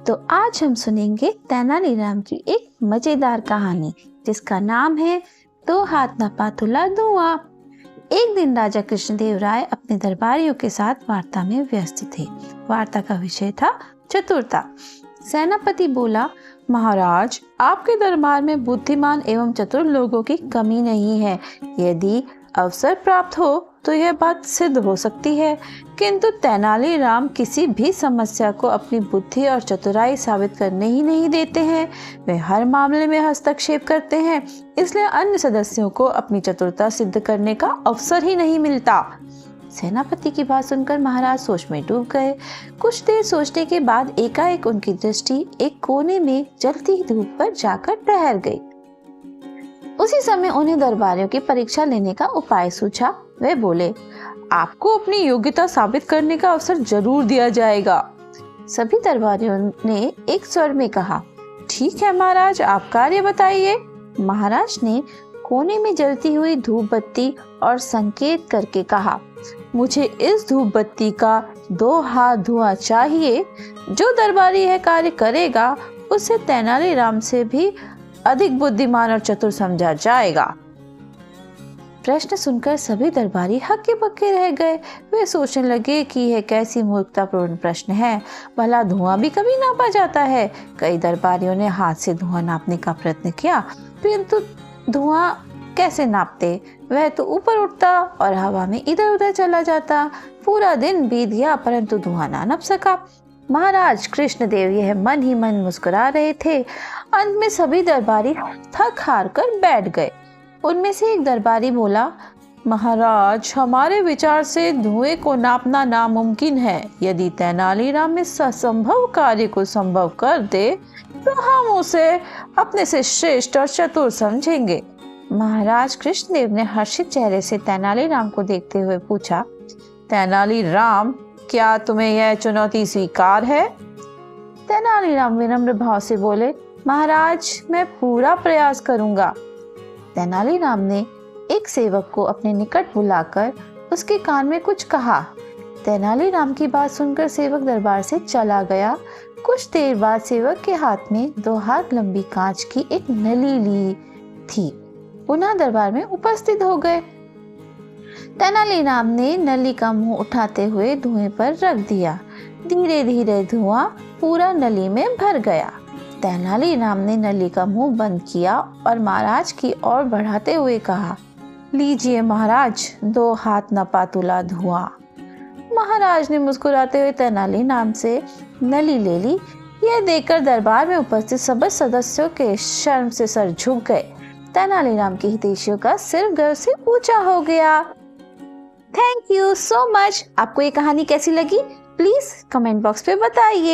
तो आज हम सुनेंगे तेनालीराम की एक मजेदार कहानी जिसका नाम है दो हाथ न पातुला धुआं। एक दिन राजा कृष्णदेव राय अपने दरबारियों के साथ वार्ता में व्यस्त थे। वार्ता का विषय था चतुरता। सेनापति बोला, महाराज, आपके दरबार में बुद्धिमान एवं चतुर लोगों की कमी नहीं है। यदि अवसर प्राप्त हो तो यह बात सिद्ध हो सकती है, किंतु तेनालीराम किसी भी समस्या को अपनी बुद्धि और चतुराई साबित करने ही नहीं देते हैं। वे हर मामले में हस्तक्षेप करते हैं, इसलिए अन्य सदस्यों को अपनी चतुरता सिद्ध करने का अवसर ही नहीं मिलता। सेनापति की बात सुनकर महाराज सोच में डूब गए। कुछ देर सोचने के बाद एकाएक उनकी दृष्टि एक कोने में जलती धूप पर जाकर ठहर गई। उसी समय उन्हें दरबारियों की परीक्षा लेने का उपाय सूझा। वे बोले, आपको अपनी योग्यता साबित करने का अवसर जरूर दिया जाएगा। सभी दरबारियों ने एक स्वर में कहा, ठीक है महाराज, आप कार्य बताइए। महाराज ने कोने में जलती हुई धूप बत्ती और संकेत करके कहा, मुझे इस धूप बत्ती का 2 हाथ धुआं चाहिए। जो दरबारी यह कार्य करेगा उसे तेनालीराम से भी अधिक बुद्धिमान और चतुर समझा जाएगा। प्रश्न सुनकर सभी दरबारी हक्के बक्के रह गए। वे सोचने लगे कि यह कैसी मूर्खतापूर्ण प्रश्न है। भला धुआं भी कभी नापा जाता है? कई दरबारियों ने हाथ से धुआं नापने का प्रयत्न किया, परंतु धुआं कैसे नापते? वह तो ऊपर उठता और हवा में इधर उधर चला जाता। पूरा दिन बीत गया परंतु धुआं ना नप सका। महाराज कृष्णदेव यह मन ही मन मुस्कुरा रहे थे। अंत में सभी दरबारी थक हार कर बैठ गए। उनमें से एक दरबारी बोला, महाराज, हमारे विचार से धुएं को नापना नामुमकिन है। यदि तेनालीराम इस असंभव कार्य को संभव कर दे तो हम उसे अपने से श्रेष्ठ और चतुर समझेंगे। महाराज कृष्णदेव ने हर्षित चेहरे से तेनालीराम को देखते हुए पूछा, तेनालीराम, क्या तुम्हें यह चुनौती स्वीकार है? तेनालीराम विनम्र भाव से बोले, महाराज, मैं पूरा प्रयास करूंगा। तेनालीराम ने एक सेवक को अपने निकट बुलाकर उसके कान में कुछ कहा। तेनालीराम की बात सुनकर सेवक दरबार से चला गया। कुछ देर बाद सेवक के हाथ में 2 हाथ लंबी कांच की एक नली ली थी। पुनः दरबार में उपस्थित हो गए। तेनालीराम ने नली का मुंह उठाते हुए धुएं पर रख दिया। धीरे धीरे धुआं पूरा नली में भर गया। तेनालीराम ने नली का मुंह बंद किया और महाराज की ओर बढ़ाते हुए कहा, लीजिए महाराज, 2 हाथ न पातुला धुआं। महाराज ने मुस्कुराते हुए तेनालीराम से नली ले ली। यह देखकर दरबार में उपस्थित सभी सदस्यों के शर्म से सर झुक गए। तेनालीराम के हितैषियों का सिर गर्व से ऊंचा हो गया। Thank you so much. आपको ये कहानी कैसी लगी? प्लीज कमेंट बॉक्स पे बताइए।